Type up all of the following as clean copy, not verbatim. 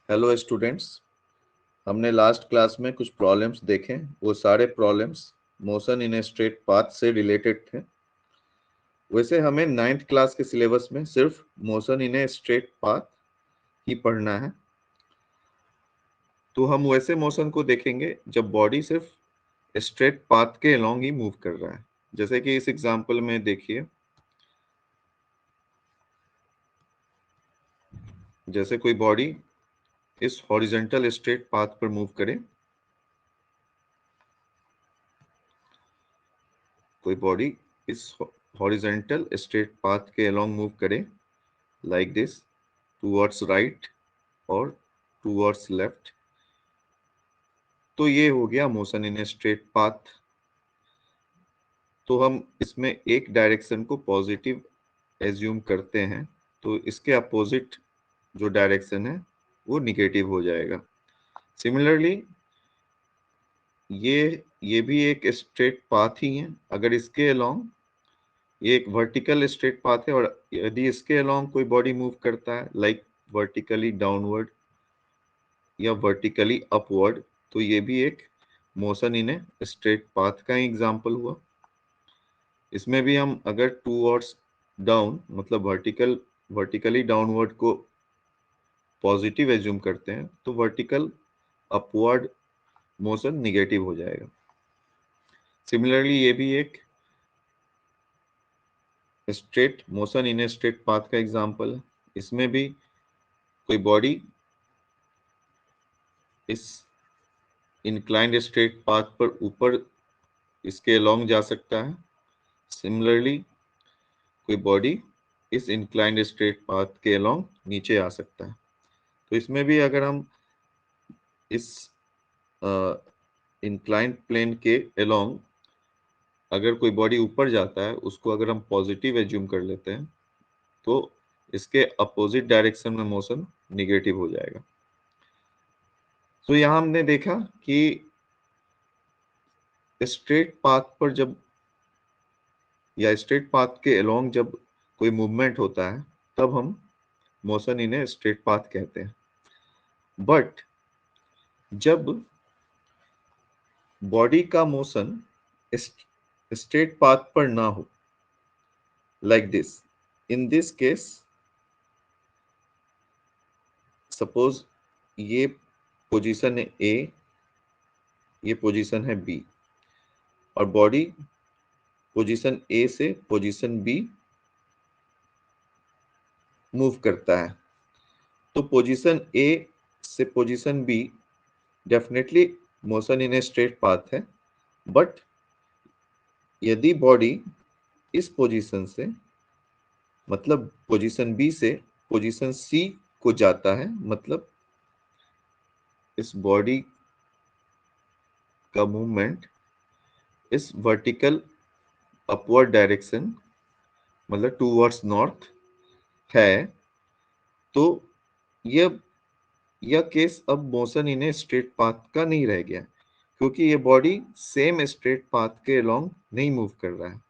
Hello students, हमने last class में कुछ प्रॉब्लम्स देखे। वो सारे problems motion in a straight path से रिलेटेड थे। वैसे हमें 9th क्लास के सिलेबस में सिर्फ motion in a straight path ही पढ़ना है। तो हम वैसे मोशन को देखेंगे जब बॉडी सिर्फ स्ट्रेट पाथ के अलोंग ही मूव कर रहा है। जैसे कि इस एग्जांपल में देखिए, जैसे कोई बॉडी इस हॉरिजॉन्टल स्ट्रेट पाथ पर मूव करे, कोई बॉडी इस हॉरिजॉन्टल स्ट्रेट पाथ के अलोंग मूव करे like this, towards right और towards left, तो ये हो गया motion in a straight path. तो हम इसमें एक डायरेक्शन को पॉजिटिव एज्यूम करते हैं, तो इसके अपोजिट जो डायरेक्शन है वो निगेटिव हो जाएगा। सिमिलरली ये भी एक स्ट्रेट पाथ ही है। अगर इसके अलोंग ये एक वर्टिकल स्ट्रेट पाथ है और यदि इसके अलोंग कोई बॉडी मूव करता है लाइक वर्टिकली डाउनवर्ड या वर्टिकली अपवर्ड, तो ये भी एक motion in a straight path का एग्जांपल हुआ। इसमें भी हम अगर टूवर्ड्स डाउन मतलब वर्टिकली डाउनवर्ड को पॉजिटिव एज्यूम करते हैं तो वर्टिकल अपवर्ड मोशन निगेटिव हो जाएगा। सिमिलरली ये भी एक straight motion in a straight path का एग्जांपल है। इसमें भी कोई बॉडी इस इंक्लाइंड स्ट्रेट पाथ पर ऊपर इसके अलोंग जा सकता है। सिमिलरली कोई बॉडी इस इंक्लाइंड स्ट्रेट पाथ के अलोंग नीचे आ सकता है। तो इसमें भी अगर हम इस इंक्लाइंड प्लेन के अलोंग अगर कोई बॉडी ऊपर जाता है, उसको अगर हम पॉजिटिव एज्यूम कर लेते हैं तो इसके अपोजिट डायरेक्शन में मोशन निगेटिव हो जाएगा। तो यहाँ हमने देखा कि स्ट्रेट पाथ पर जब या स्ट्रेट पाथ के अलोंग जब कोई मूवमेंट होता है तब हम motion in a straight path कहते हैं। बट जब बॉडी का मोशन स्ट्रेट पाथ पर ना हो, like this, in this case suppose ये पोजीशन है ए, ये पोजीशन है बी और बॉडी पोजीशन ए से पोजीशन बी मूव करता है, तो पोजीशन ए से position be definitely motion in a straight path है। बट यदि बॉडी इस पोजीशन से मतलब पोजीशन बी से पोजीशन सी को जाता है, मतलब इस बॉडी का मूवमेंट इस वर्टिकल अपवर्ड डायरेक्शन मतलब टूवर्ड्स नॉर्थ है, तो यह केस अब motion in a straight path का नहीं रह गया, क्योंकि ये बॉडी सेम स्ट्रेट पाथ के अलोंग नहीं मूव कर रहा है।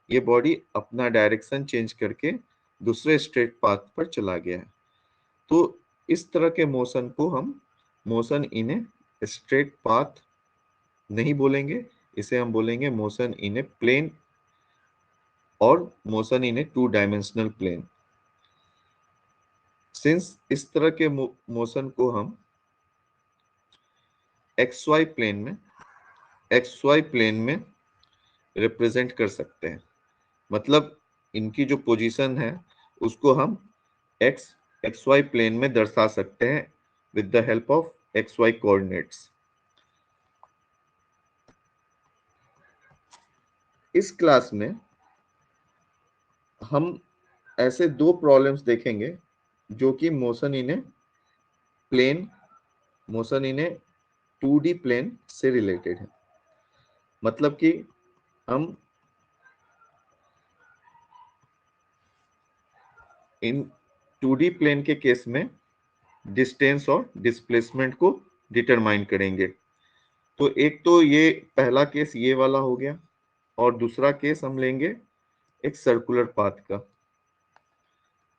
ये बॉडी अपना डायरेक्शन चेंज करके दूसरे स्ट्रेट पाथ पर चला गया है। तो इस तरह के मोशन को हम motion in a straight path नहीं बोलेंगे, इसे हम बोलेंगे मोशन इन ए प्लेन और motion in a two dimensional plane. Since इस तरह के मोशन को हम XY प्लेन में रिप्रेजेंट कर सकते हैं। मतलब इनकी जो पोजीशन है उसको हम XY प्लेन में दर्शा सकते हैं with the help of XY coordinates. इस क्लास में हम ऐसे दो प्रॉब्लम्स देखेंगे जो कि motion in a 2D plane से रिलेटेड है। मतलब कि हम इन 2D प्लेन के केस में डिस्टेंस और डिस्प्लेसमेंट को डिटरमाइन करेंगे। तो एक तो ये पहला केस ये वाला हो गया और दूसरा केस हम लेंगे एक सर्कुलर पाथ का।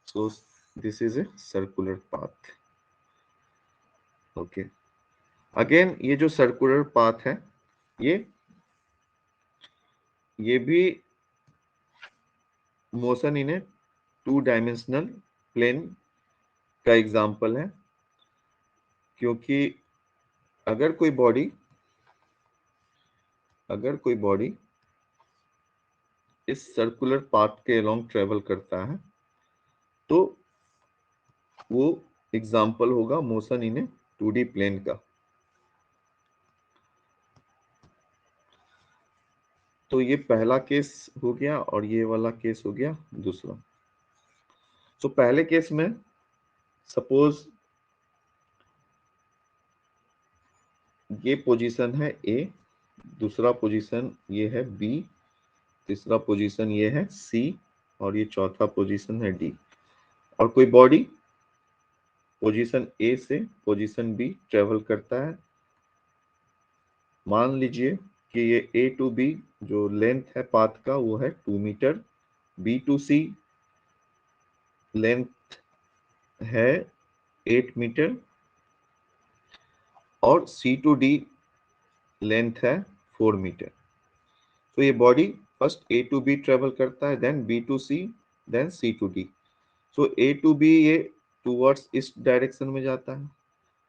So this is a circular path. Okay, again ये जो सर्कुलर पाथ है, ये भी motion in a 2 dimensional plane का एग्जाम्पल है, क्योंकि अगर कोई बॉडी इस सर्कुलर पाथ के अलोंग ट्रेवल करता है तो वो एग्जाम्पल होगा motion in a 2D plane का। तो ये पहला केस हो गया और ये वाला केस हो गया दूसरा। तो पहले केस में सपोज ये पोजीशन है ए, दूसरा पोजीशन ये है बी, तीसरा पोजीशन ये है सी, और ये चौथा पोजीशन है डी। और कोई बॉडी पोजीशन ए से पोजीशन बी ट्रेवल करता है। मान लीजिए कि ये ए टू बी जो लेंथ है पाथ का वो है 2 metre, B to C length है 8 मीटर, और सी टू डी लेंथ है 4 मीटर। तो ये body first A to B travel करता है, then B to C, then C to D. So A to B ये टूवर्ड्स ईस्ट डायरेक्शन में जाता है,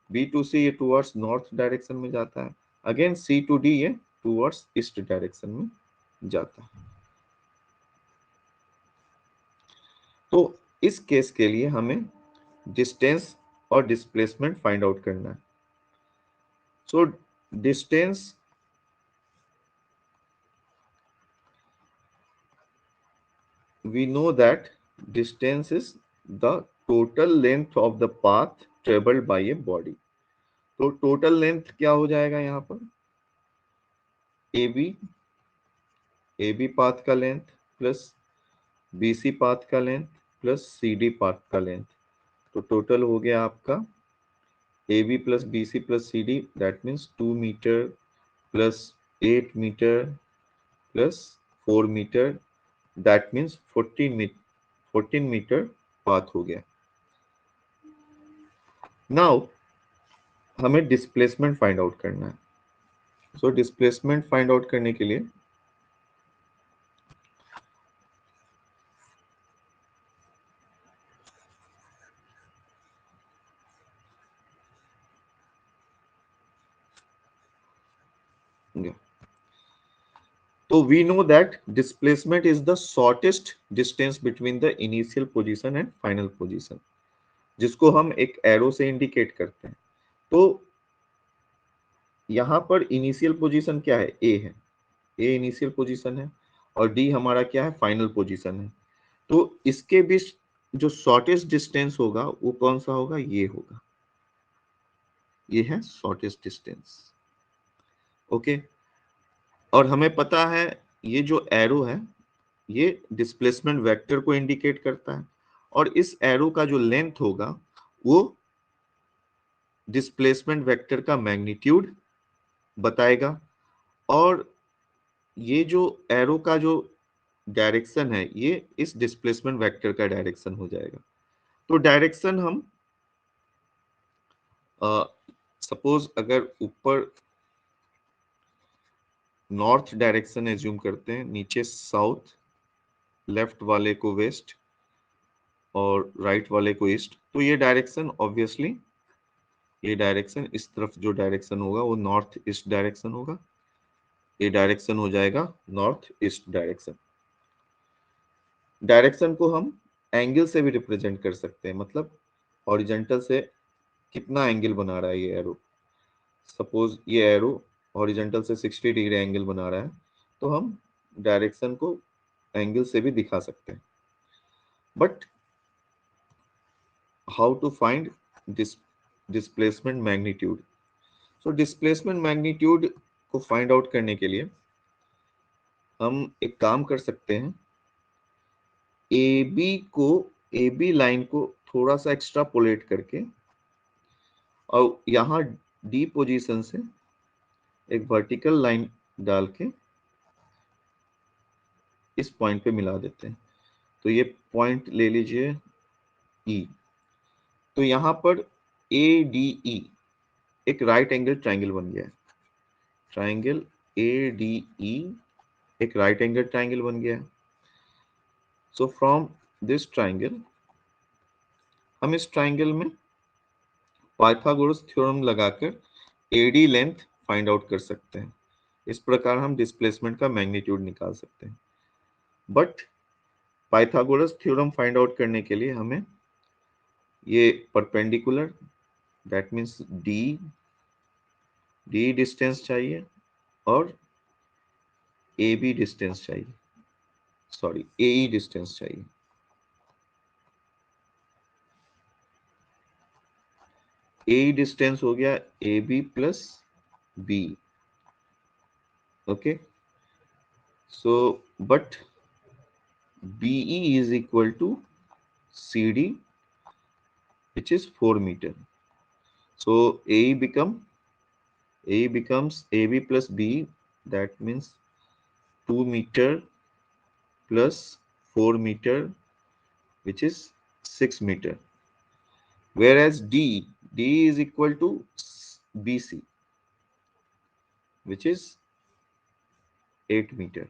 बी टू सी ये टूवर्ड्स नॉर्थ डायरेक्शन में जाता है, अगेन सी टू डी ये टूवर्ड्स ईस्ट डायरेक्शन में जाता है। तो इस केस के लिए हमें डिस्टेंस और डिस्प्लेसमेंट फाइंड आउट करना है। So distance we know that distance is the total length of the path traveled by a body। तो टोटल लेंथ क्या हो जाएगा यहाँ पर, ए बी पाथ का length plus B C path का length plus C D path का length. तो टोटल हो गया आपका A B plus B C plus C D, that means 2 metre plus 8 metre plus 4 metre, that means 14 metre path हो गया। Now हमें displacement find out करना है। सो डिस्प्लेसमेंट फाइंड आउट करने के लिए तो we know that displacement is the shortest distance between the initial position and final position, जिसको हम एक एरो से इंडिकेट करते हैं। तो यहाँ पर इनिशियल पोजीशन क्या है, है ए इनिशियल पोजीशन है, और डी हमारा क्या है, फाइनल पोजीशन है। तो इसके बीच जो शॉर्टेस्ट डिस्टेंस होगा वो कौन सा होगा, ये होगा, ये है शॉर्टेस्ट डिस्टेंस। ओके, और हमें पता है ये जो एरो है ये डिस्प्लेसमेंट वेक्टर को इंडिकेट करता है, और इस एरो का जो लेंथ होगा वो डिस्प्लेसमेंट वेक्टर का मैग्नीट्यूड बताएगा, और ये जो एरो का जो डायरेक्शन है ये इस डिस्प्लेसमेंट वेक्टर का डायरेक्शन हो जाएगा। तो डायरेक्शन हम सपोज अगर ऊपर नॉर्थ डायरेक्शन एज्यूम करते हैं, नीचे साउथ, लेफ्ट वाले को वेस्ट और राइट वाले को ईस्ट, तो ये डायरेक्शन ऑब्वियसली ये डायरेक्शन इस तरफ जो डायरेक्शन होगा वो नॉर्थ ईस्ट डायरेक्शन होगा, ये डायरेक्शन हो जाएगा नॉर्थ ईस्ट डायरेक्शन। डायरेक्शन को हम एंगल से भी रिप्रेजेंट कर सकते हैं, मतलब हॉरिजॉन्टल से कितना एंगल बना रहा है ये एरो। सपोज ये एरो हॉरिजॉन्टल से 60 डिग्री एंगल बना रहा है, तो हम डायरेक्शन को एंगल से भी दिखा सकते हैं। But how to find displacement magnitude. So displacement magnitude को फाइंड आउट करने के लिए हम एक काम कर सकते हैं, ए बी लाइन को थोड़ा सा एक्स्ट्रापोलेट करके और यहाँ डी पोजीशन से एक वर्टिकल लाइन डाल के इस पॉइंट पे मिला देते हैं। तो ये पॉइंट ले लीजिए ई। तो यहाँ पर ए डी ई एक राइट एंगल ट्राइंगल बन गया है, ट्राइंगल ADE एक राइट एंगल ट्राइंगल बन गया है। सो फ्रॉम दिस ट्राइंगल हम इस ट्राइंगल में पाइथागोरस थ्योरम लगाकर AD लेंथ फाइंड आउट कर सकते हैं। इस प्रकार हम डिस्प्लेसमेंट का मैग्नीट्यूड निकाल सकते हैं। But Pythagoras theorem find out करने के लिए हमें ये perpendicular that means D distance चाहिए और AB डिस्टेंस चाहिए, सॉरी AE डिस्टेंस चाहिए। AE डिस्टेंस हो गया AB plus B, okay. So but BE is equal to CD which is 4 meter. So AE becomes AB plus B, that means 2 meter plus 4 meter which is 6 meter. Whereas D is equal to BC which is 8 meter.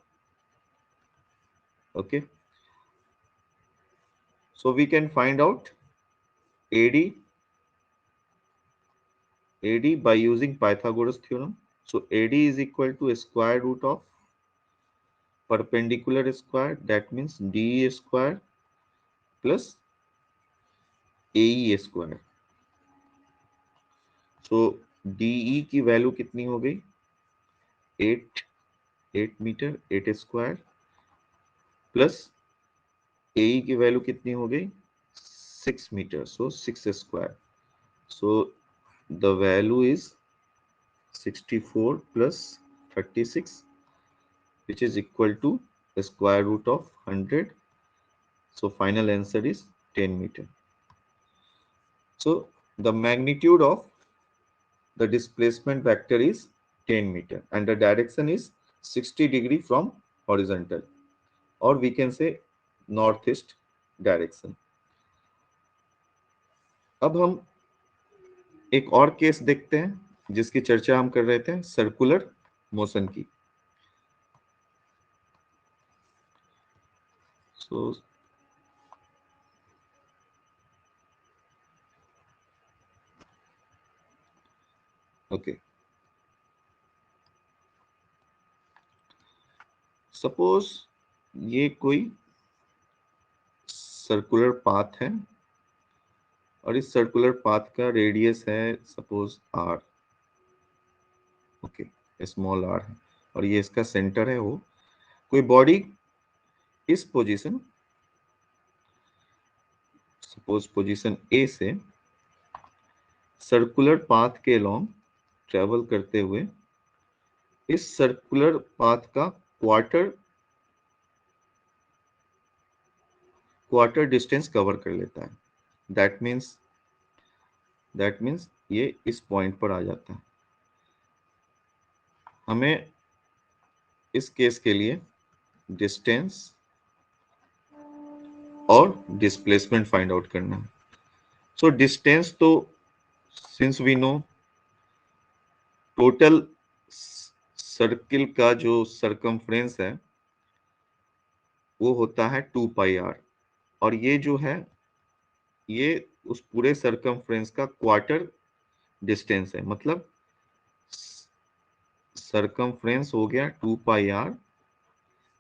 Okay. So we can find out AD by using Pythagoras theorem. So AD is equal to square root of perpendicular square, that means DE square plus AE square. So DE की value कितनी हो गई 8 metre 8 square plus AE की value कितनी हो गई 6 metre, so 6 square. So the value is 64 plus 36 which is equal to the square root of 100. So final answer is 10 meter. So the magnitude of the displacement vector is 10 meter and the direction is 60 degree from horizontal, or we can say northeast direction. अब हम एक और case देखते हैं जिसकी चर्चा हम कर रहे थे, सर्कुलर मोशन की। सो ओके, सपोज ये कोई सर्कुलर पाथ है और इस सर्कुलर पाथ का रेडियस है suppose r, okay, small r है और ये इसका सेंटर है O। कोई बॉडी इस पोजीशन सपोज पोजीशन A से सर्कुलर पाथ के अलोंग ट्रेवल करते हुए इस सर्कुलर पाथ का क्वार्टर डिस्टेंस कवर कर लेता है। दैट मीन्स ये इस पॉइंट पर आ जाता है। हमें इस केस के लिए डिस्टेंस और डिस्प्लेसमेंट फाइंड आउट करना है। सो डिस्टेंस तो since we know total circle का जो सरकमफ्रेंस है वो होता है 2 पाई r, और ये जो है ये उस पूरे सरकमफ्रेंस का क्वार्टर डिस्टेंस है। मतलब सरकमफ्रेंस हो गया 2 पाई r,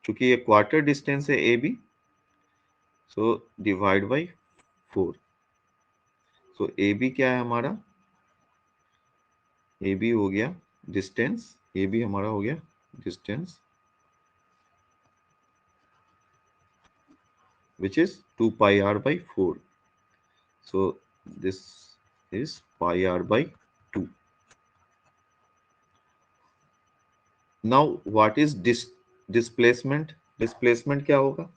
क्योंकि ये क्वार्टर डिस्टेंस है AB, so divide by 4। So AB क्या है हमारा, AB हो गया डिस्टेंस, AB हमारा हो गया distance which is 2 pi r by 4. So this is pi r by 2. Now what is displacement? Displacement क्या होगा?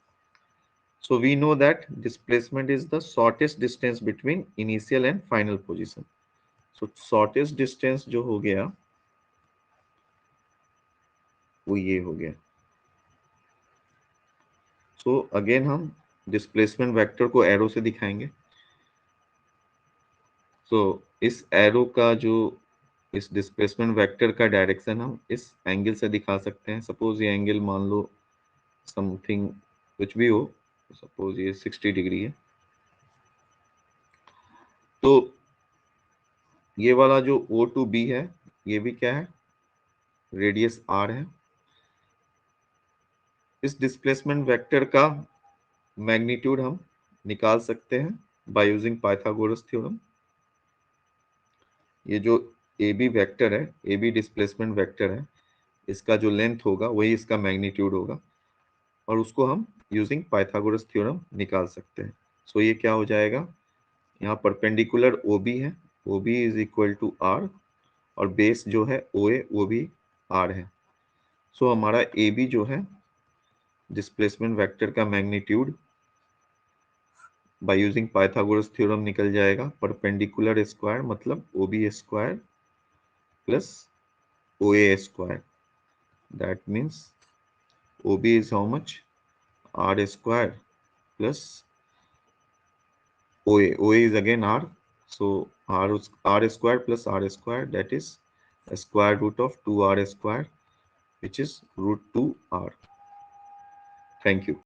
So we know that displacement is the shortest distance between initial and final position. So shortest distance जो हो गया वो ये हो गया। So again हम displacement vector को एरो से दिखाएंगे। So इस एरो का जो इस डिस्प्लेसमेंट वेक्टर का डायरेक्शन हम इस एंगल से दिखा सकते हैं। सपोज ये एंगल मान लो समथिंग कुछ भी हो, सपोज ये 60 डिग्री है, तो ये वाला जो O to B है ये भी क्या है, रेडियस R है। इस डिस्प्लेसमेंट वेक्टर का मैग्नीट्यूड हम निकाल सकते हैं बाय यूजिंग पाइथागोरस थ्योरम। ये जो ए बी वेक्टर है, ए बी डिस्प्लेसमेंट वेक्टर है, इसका जो लेंथ होगा वही इसका मैग्नीट्यूड होगा, और उसको हम यूजिंग पाइथागोरस थ्योरम निकाल सकते हैं। सो ये क्या हो जाएगा, यहाँ परपेंडिकुलर ओ बी है, O B is equal to r, और बेस जो है ओ ए वो भी आर है। सो हमारा ए बी जो है डिस्प्लेसमेंट वेक्टर का magnitude by using Pythagoras theorem निकल जाएगा, परपेंडिकुलर स्क्वायर मतलब O B square plus O A square. That means O B is how much, r square plus OA. OA is again R. So R square plus R square, that is a square root of 2R square, which is root 2R. Thank you.